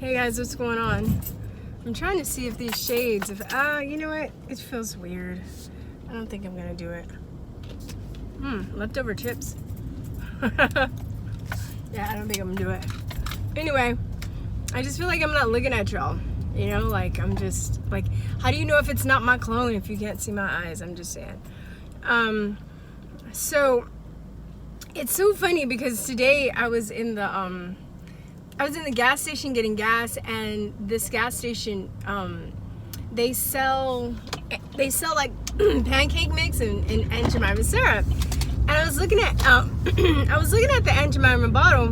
Hey guys, what's going on? I'm trying to see if these shades, you know what? It feels weird. I don't think I'm gonna do it. Leftover chips. Yeah, I don't think I'm gonna do it. Anyway, I just feel like I'm not looking at y'all. You know, like I'm just like, how do you know if it's not my clone if you can't see my eyes? I'm just saying. So it's so funny because today I was in the gas station getting gas, and this gas station they sell like pancake mix and Aunt Jemima syrup. And I was looking at the Aunt Jemima bottle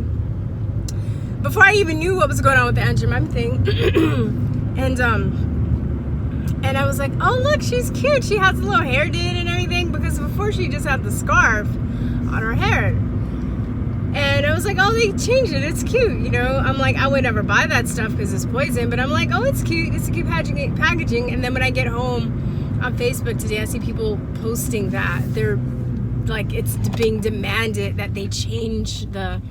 before I even knew what was going on with the Aunt Jemima thing. And I was like, oh look, she's cute. She has a little hair did and everything, because before she just had the scarf on her hair. And I was like, oh, they changed it. It's cute, you know. I'm like, I would never buy that stuff because it's poison. But I'm like, oh, it's cute. It's a cute packaging. And then when I get home on Facebook today, I see people posting that. They're like, it's being demanded that they change the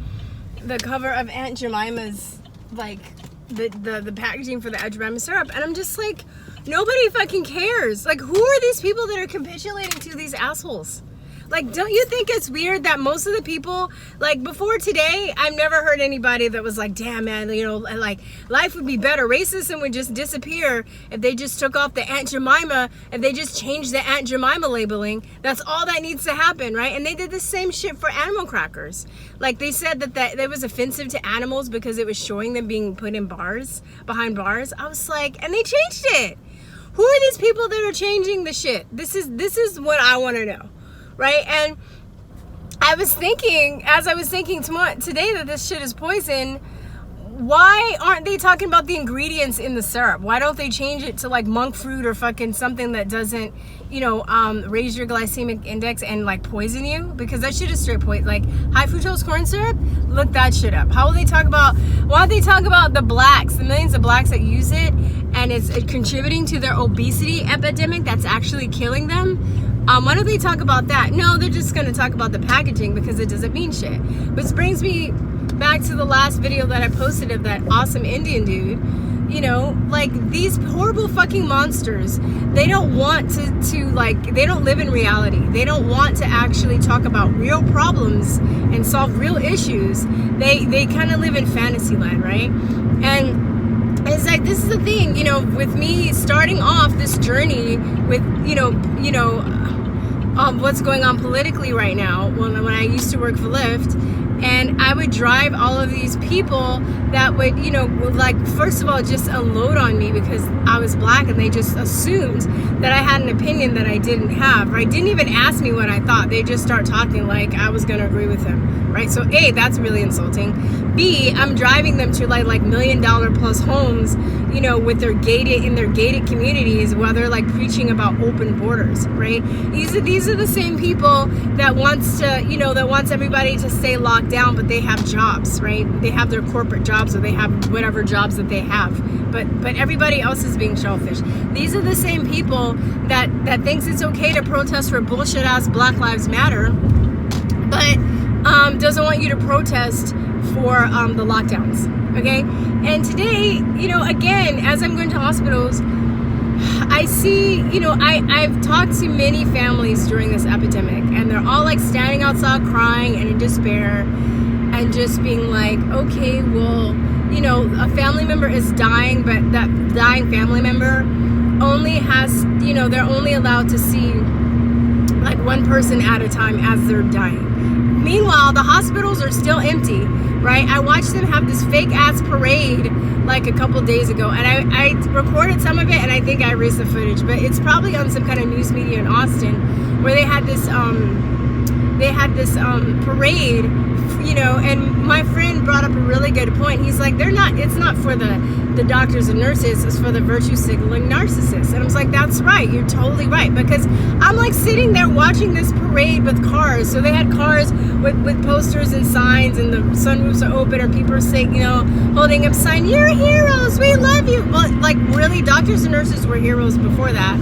cover of Aunt Jemima's, like, the packaging for the Aunt Jemima syrup. And I'm just like, nobody fucking cares. Like, who are these people that are capitulating to these assholes? Like, don't you think it's weird that most of the people, like, before today, I've never heard anybody that was like, damn, man, you know, like, life would be better. Racism would just disappear if they just took off the Aunt Jemima, if they just changed the Aunt Jemima labeling. That's all that needs to happen, right? And they did the same shit for animal crackers. Like, they said that it was offensive to animals because it was showing them being put in bars, behind bars. I was like, and they changed it. Who are these people that are changing the shit? This is what I want to know. Right? And I was thinking, as I was thinking today that this shit is poison, why aren't they talking about the ingredients in the syrup? Why don't they change it to like monk fruit or fucking something that doesn't, you know, raise your glycemic index and like poison you? Because that shit is straight poison. Like high fructose corn syrup, look that shit up. Why don't they talk about the blacks, the millions of blacks that use it, and it's contributing to their obesity epidemic that's actually killing them? Why don't they talk about that? No, they're just going to talk about the packaging because it doesn't mean shit. Which brings me back to the last video that I posted of that awesome Indian dude. You know, like, these horrible fucking monsters, they don't want to like, they don't live in reality. They don't want to actually talk about real problems and solve real issues. They kind of live in fantasy land, right? And it's like, this is the thing, you know, with me starting off this journey with, you know, what's going on politically right now, when I used to work for Lyft, and I would drive all of these people that would, you know, like, first of all, just unload on me because I was black, and they just assumed that I had an opinion that I didn't have, right? Didn't even ask me what I thought. They just start talking like I was going to agree with them, right? So A, that's really insulting. B, I'm driving them to like $1 million plus homes, you know, in their gated communities, while they're like preaching about open borders, right? These are the same people that wants everybody to stay locked down, but they have jobs, right? They have their corporate jobs, or they have whatever jobs that they have, but everybody else is being shellfish. These are the same people that thinks it's okay to protest for bullshit ass Black Lives Matter, but doesn't want you to protest for the lockdowns. Okay? And today, you know, again, as I'm going to hospitals, I see, you know, I've talked to many families during this epidemic, and they're all like standing outside crying and in despair, and just being like, okay, well, you know, a family member is dying, but that dying family member only has, you know, they're only allowed to see like one person at a time as they're dying. Meanwhile, the hospitals are still empty, right? I watched them have this fake ass parade like a couple days ago, and I recorded some of it, and I think I erased the footage, but it's probably on some kind of news media in Austin, where they had this parade, you know, and my friend brought up a really good point. He's like, it's not for the doctors and nurses, it's for the virtue signaling narcissists. And I was like, that's right, you're totally right, because I'm like sitting there watching this parade with cars. So they had cars with posters and signs, and the sunroofs are open, or people are saying, you know, holding up sign, you're heroes, we love you. Well, like, really, doctors and nurses were heroes before that.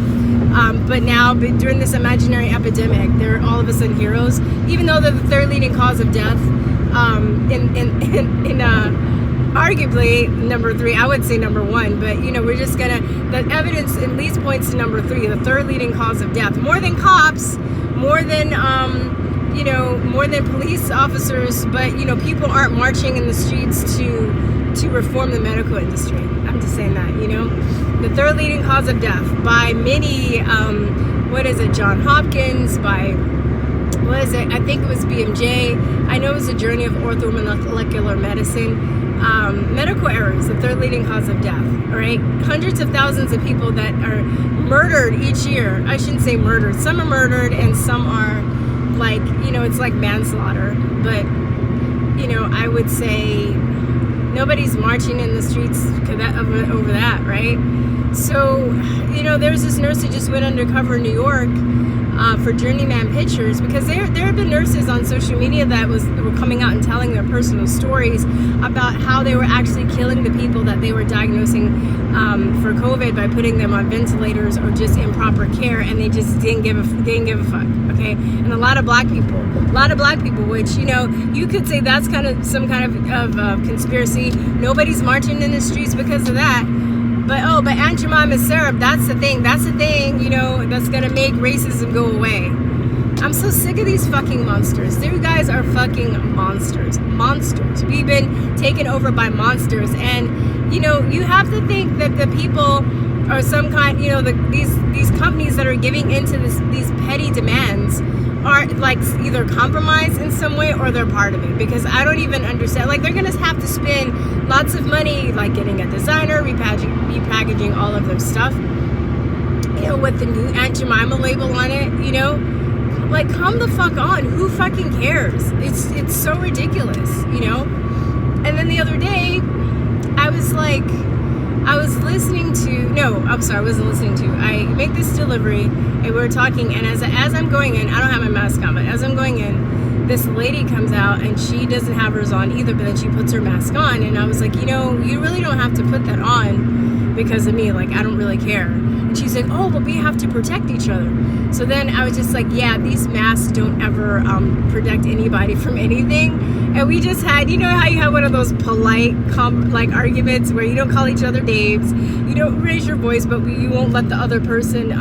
But now, during this imaginary epidemic, they're all of a sudden heroes, even though they're the third leading cause of death in arguably number 3. I would say number 1, but you know, we're just gonna, the evidence at least points to number 3, the third leading cause of death, more than cops, more than you know, more than police officers. But you know, people aren't marching in the streets to reform the medical industry. I'm just saying that, you know, the third leading cause of death by many, what is it, John Hopkins, by, what is it, I think it was BMJ, I know it was a journey of orthomolecular medicine. Medical errors, the third leading cause of death. All right, hundreds of thousands of people that are murdered each year. I shouldn't say murdered, some are murdered and some are like, you know, it's like manslaughter. But you know, I would say nobody's marching in the streets over that, right? So, you know, there's this nurse that just went undercover in New York for Journeyman pictures, because there have been nurses on social media that were coming out and telling their personal stories about how they were actually killing the people that they were diagnosing for COVID by putting them on ventilators or just improper care, and they just didn't give a fuck. Okay, and a lot of black people, which, you know, you could say that's kind of some kind of conspiracy. Nobody's marching in the streets because of that. But Aunt Jemima's syrup, that's the thing, you know, that's gonna make racism go away. I'm so sick of these fucking monsters. You guys are fucking monsters. We've been taken over by monsters, and you know, you have to think that the people are some kind, you know, these companies that are giving into these petty demands are like either compromised in some way or they're part of it, because I don't even understand. Like, they're gonna have to spend lots of money, like getting a designer, repackaging all of their stuff, you know, with the new Aunt Jemima label on it, you know. Like, come the fuck on. Who fucking cares? It's so ridiculous, you know. And then the other day, I wasn't listening to, I make this delivery, and we were talking, and as I'm going in, I don't have my mask on, but as I'm going in, this lady comes out, and she doesn't have hers on either, but then she puts her mask on, and I was like, you know, you really don't have to put that on because of me, like, I don't really care. And she's like, oh, but we have to protect each other. So then I was just like, yeah, these masks don't ever protect anybody from anything. And we just had, you know how you have one of those polite like arguments where you don't call each other names, you don't raise your voice, but you won't let the other person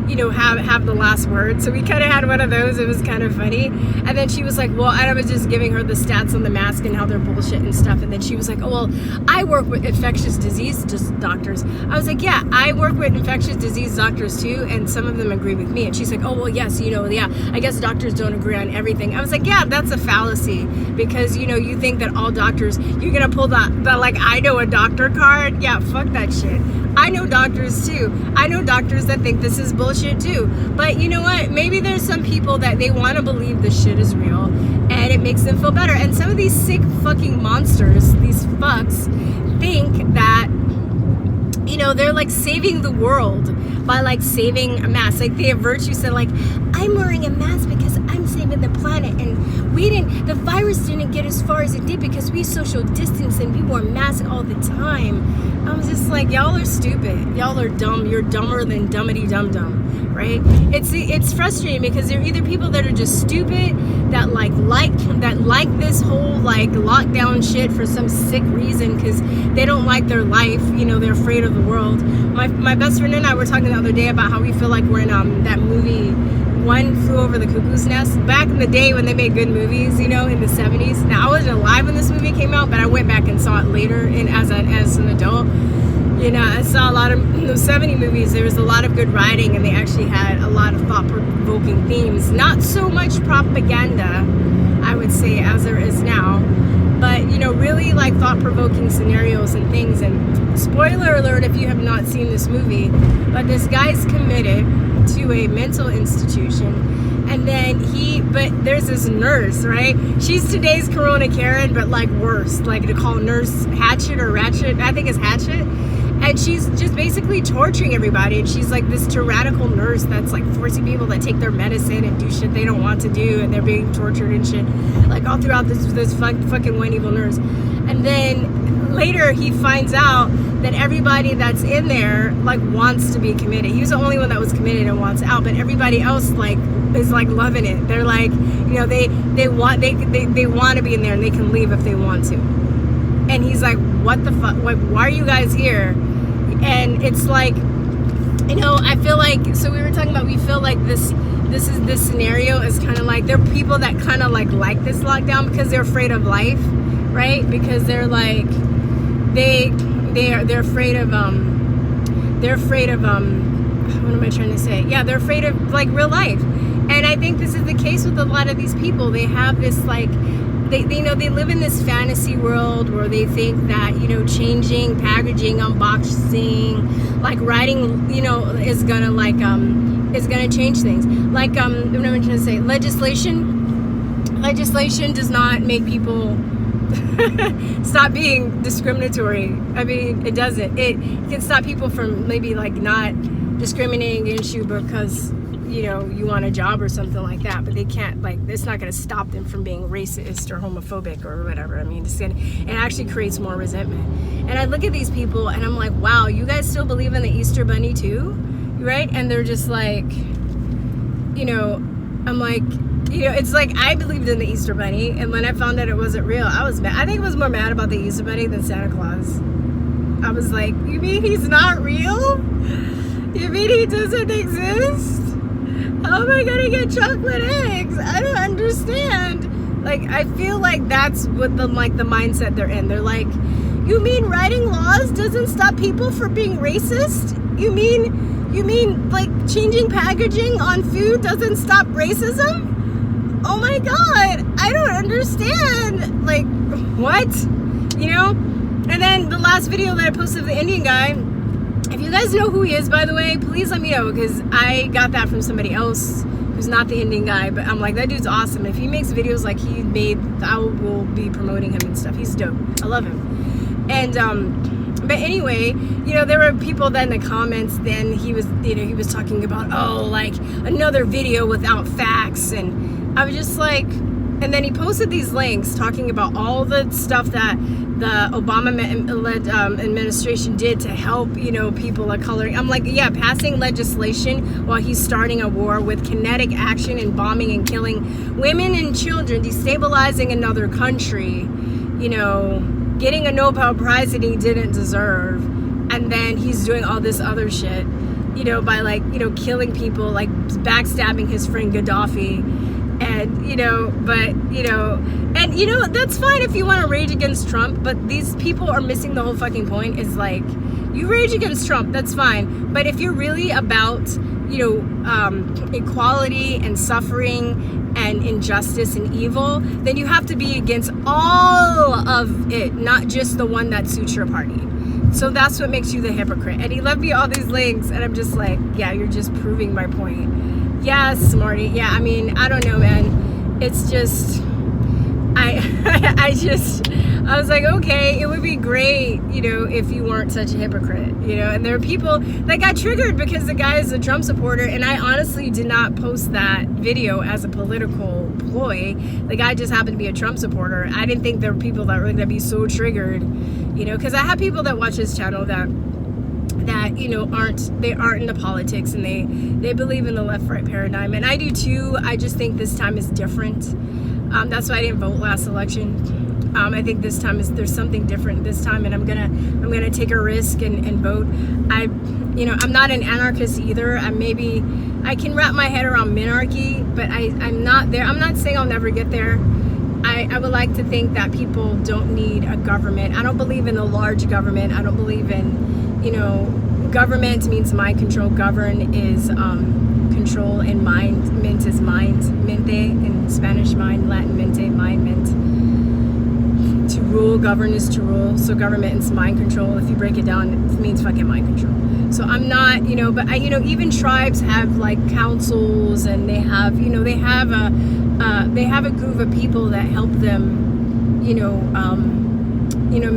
you know, have the last word. So we kind of had one of those. It was kind of funny. And then she was like, well, I was just giving her the stats on the mask and how they're bullshit and stuff. And then she was like, oh, well, I work with infectious disease doctors. I was like, yeah, I work with infectious disease doctors too, and some of them agree with me. And she's like, oh, well, yes, you know, yeah, I guess doctors don't agree on everything. I was like, yeah, that's a fallacy, because, you know, you think that all doctors, you're gonna pull the like, I know a doctor card. Yeah, fuck that shit. I know doctors too. I know doctors that think this is bullshit too. But you know what? Maybe there's some people that they want to believe this shit is real, and it makes them feel better. And some of these sick fucking monsters, these fucks, think that, you know, they're like saving the world by like saving a mask. Like, they have virtue said, like, I'm wearing a mask because I'm saving the planet, and the virus didn't get as far as it did because we social distance and we wore masks all the time. I was just like, y'all are stupid. Y'all are dumb. You're dumber than dummity dum dum, right? It's frustrating because there are either people that are just stupid, that like this whole like lockdown shit for some sick reason because they don't like their life. You know, they're afraid of the world. My best friend and I were talking the other day about how we feel like we're in that movie One Flew Over the Cuckoo's Nest, back in the day when they made good movies, you know, in the 70s. Now, I wasn't alive when this movie came out, but I went back and saw it later as an adult. You know, I saw a lot of those 70 movies. There was a lot of good writing, and they actually had a lot of thought-provoking themes. Not so much propaganda, I would say, as there is now, but, you know, really like thought-provoking scenarios and things. And spoiler alert if you have not seen this movie, but this guy's committed to a mental institution, and then but there's this nurse, right? She's today's Corona Karen, but like worse, like to call Nurse Hatchet or Ratchet, I think it's Hatchet, and she's just basically torturing everybody, and she's like this tyrannical nurse that's like forcing people to take their medicine and do shit they don't want to do, and they're being tortured and shit, like all throughout this fucking one evil nurse. And then later he finds out that everybody that's in there like wants to be committed. He was the only one that was committed and wants out, but everybody else like is like loving it. They're like, you know, they want to be in there and they can leave if they want to. And he's like, what the fuck? Like, why are you guys here? And it's like, you know, I feel like, so we were talking about, we feel like this scenario is kind of like, there are people that kind of like this lockdown because they're afraid of life, right? Because they're like, they're afraid of what am I trying to say? Yeah, they're afraid of like real life. And I think this is the case with a lot of these people. They have this like, they you know, they live in this fantasy world where they think that, you know, changing, packaging, unboxing, like writing, you know, is gonna like is gonna change things. Like what am I trying to say? Legislation does not make people stop being discriminatory. I mean, it doesn't. It can stop people from maybe like not discriminating against you because, you know, you want a job or something like that, but they can't, like, it's not going to stop them from being racist or homophobic or whatever. I mean, it actually creates more resentment. And I look at these people and I'm like, wow, you guys still believe in the Easter Bunny too, right? And they're just like, you know, I'm like, you know, it's like I believed in the Easter Bunny, and when I found out it wasn't real, I was mad. I think I was more mad about the Easter Bunny than Santa Claus. I was like, you mean he's not real? You mean he doesn't exist? How am I gonna get chocolate eggs? I don't understand. Like, I feel like that's what the mindset they're in. They're like, you mean writing laws doesn't stop people from being racist? You mean like changing packaging on food doesn't stop racism? Oh my God, I don't understand. Like, what? You know? And then the last video that I posted of the Indian guy, if you guys know who he is, by the way, please let me know, because I got that from somebody else who's not the Indian guy, but I'm like, that dude's awesome. If he makes videos like he made, I will be promoting him and stuff. He's dope. I love him. And but anyway, you know, there were people that in the comments, then he was talking about, oh, like another video without facts, and I was just like, and then he posted these links talking about all the stuff that the Obama-led administration did to help, you know, people of color. I'm like, yeah, passing legislation while he's starting a war with kinetic action and bombing and killing women and children, destabilizing another country, you know, getting a Nobel Prize that he didn't deserve, and then he's doing all this other shit, you know, by like, you know, killing people, like backstabbing his friend Gaddafi. And, you know, but, you know, and, you know, that's fine if you want to rage against Trump, but these people are missing the whole fucking point. Is like, you rage against Trump, that's fine. But if you're really about, you know, equality and suffering and injustice and evil, then you have to be against all of it, not just the one that suits your party. So that's what makes you the hypocrite. And he left me all these links, and I'm just like, yeah, you're just proving my point. Yeah, Smarty. Yeah, I mean, I don't know, man. It's just, I was like, okay, it would be great, you know, if you weren't such a hypocrite, you know. And there are people that got triggered because the guy is a Trump supporter, and I honestly did not post that video as a political ploy. The guy just happened to be a Trump supporter. I didn't think there were people that were going to be so triggered, you know, because I have people that watch this channel that you know aren't into politics, and they believe in the left-right paradigm, and I do too. I just think this time is different. That's why I didn't vote last election. I think this time there's something different this time, and I'm gonna take a risk and vote. I'm not an anarchist either. I can wrap my head around minarchy, but I'm not there. I'm not saying I'll never get there. I would like to think that people don't need a government. I don't believe in a large government. I don't believe in, you know, government means mind control. Govern is control, and mind, mint is mind, mente in Spanish, mind, Latin mente, mind, mint. To rule, govern is to rule. So government is mind control. If you break it down, it means fucking mind control. So I'm not, you know, but even tribes have like councils, and they have, you know, they have a group of people that help them,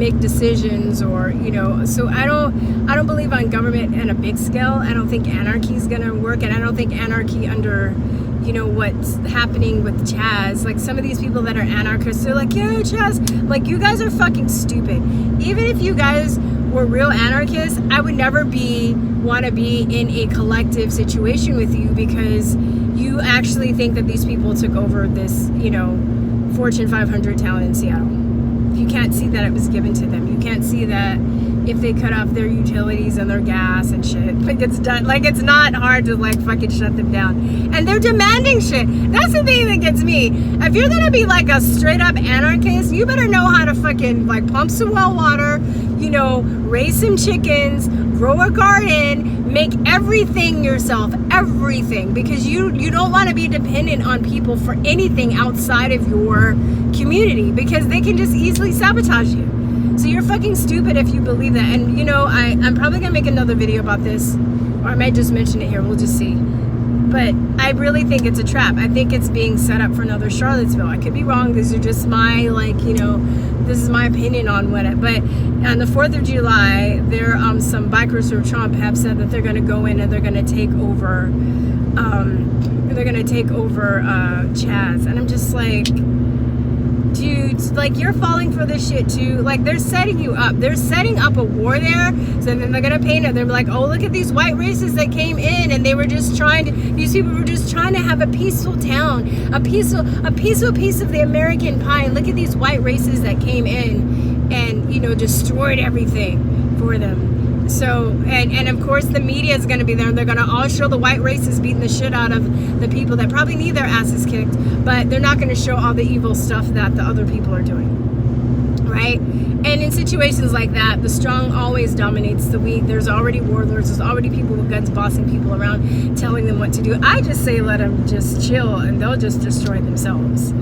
make decisions, or, you know. So I don't believe on government on a big scale. I don't think anarchy is gonna work, and I don't think anarchy under, you know, what's happening with Chaz. Like, some of these people that are anarchists, they're like, yeah, Chaz, like, you guys are fucking stupid. Even if you guys were real anarchists, I would never want to be in a collective situation with you, because you actually think that these people took over this, Fortune 500 town in Seattle. You can't see that it was given to them. You can't see that if they cut off their utilities and their gas and shit, it's done. It's not hard to fucking shut them down. And they're demanding shit. That's the thing that gets me. If you're gonna be a straight up anarchist, you better know how to fucking pump some well water, raise some chickens, grow a garden, make everything yourself, everything, because you don't want to be dependent on people for anything outside of your community, because they can just easily sabotage you. So you're fucking stupid if you believe that. And I'm probably gonna make another video about this, or I might just mention it here, we'll just see. But I really think it's a trap. I think it's being set up for another Charlottesville. I could be wrong. These are just my this is my opinion on what it. But on the 4th of July, there some bikers for Trump have said that they're gonna go in and they're gonna take over Chaz. And I'm just like, dude, you're falling for this shit too. They're setting you up. They're setting up a war there. So then they're gonna paint it. They're like, oh, look at these white racists that came in, and they were just these people were just trying to have a peaceful town, a peaceful piece of the American pie. And look at these white racists that came in and destroyed everything for them. So, and of course the media is going to be there, and they're going to all show the white racists beating the shit out of the people that probably need their asses kicked, but they're not going to show all the evil stuff that the other people are doing, right? And in situations like that, the strong always dominates the weak. There's already warlords, there's already people with guns bossing people around, telling them what to do. I just say let them just chill, and they'll just destroy themselves.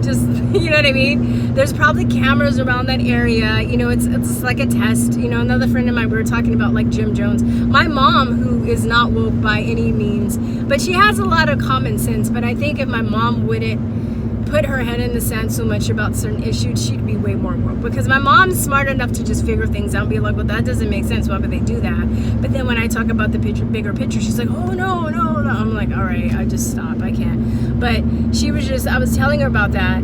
Just, you know what I mean? There's probably cameras around that area. It's like a test. Another friend of mine, we were talking about Jim Jones. My mom, who is not woke by any means, but she has a lot of common sense. But I think if my mom wouldn't put her head in the sand so much about certain issues, she'd be way more woke. Because my mom's smart enough to just figure things out and be like, well, that doesn't make sense. Why would they do that? But then when I talk about the bigger picture, she's like, oh, no. I'm like, all right, I just stop. I can't. But I was telling her about that,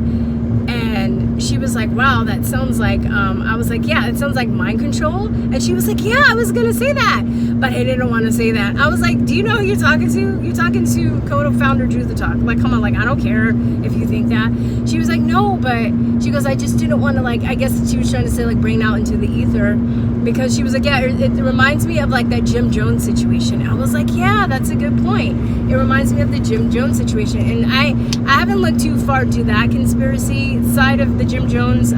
and she was like, wow, that sounds like, I was like, yeah, it sounds like mind control. And she was like, yeah, I was going to say that, but I didn't want to say that. I was like, do you know who you're talking to? You're talking to co-founder Drew the Talk. Come on, I don't care if you think that. She was like, no, but she goes, I just didn't want to, I guess she was trying to say, bring out into the ether, because she was like, yeah, it reminds me of that Jim Jones situation. I was like, yeah, that's a good point. It reminds me of the Jim Jones situation. And I haven't looked too far to that conspiracy side of the Jim Jones.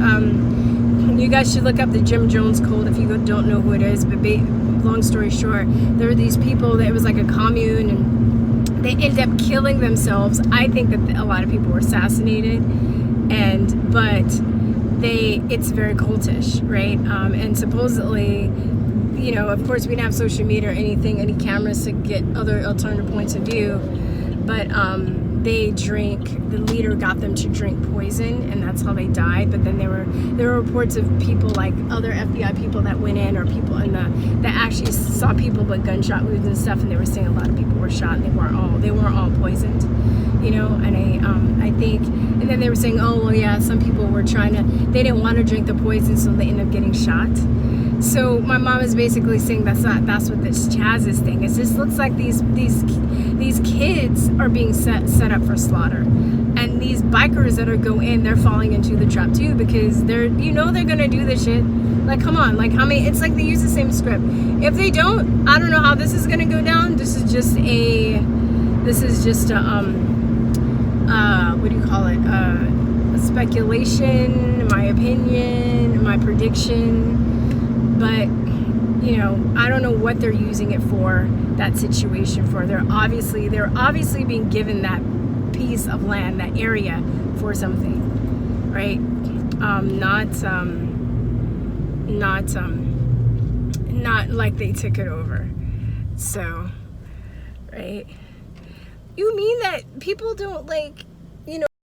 You guys should look up the Jim Jones cult if you don't know who it is. But long story short, there were these people that it was like a commune, and they ended up killing themselves. I think that a lot of people were assassinated, but it's very cultish, right? And supposedly, of course we didn't have social media or anything, any cameras to get other alternative points of view, but the leader got them to drink poison, and that's how they died. But then there were reports of people, other FBI people that went in, or people that actually saw people with gunshot wounds and stuff, and they were saying a lot of people were shot, and they weren't all poisoned, and I think, and then they were saying, oh, well, yeah, some people were they didn't want to drink the poison, so they ended up getting shot. So my mom is basically saying that's what this Chaz's thing is. This looks like these kids are being set up for slaughter, and these bikers that go in, they're falling into the trap too, because they're gonna do this shit. Come on, how many? It's like they use the same script. If they don't, I don't know how this is gonna go down. This is just a what do you call it? A speculation, my opinion, my prediction. But I don't know what they're using it for, that situation for. They're obviously being given that piece of land, that area, for something, right? Not like they took it over. So, right? You mean that people don't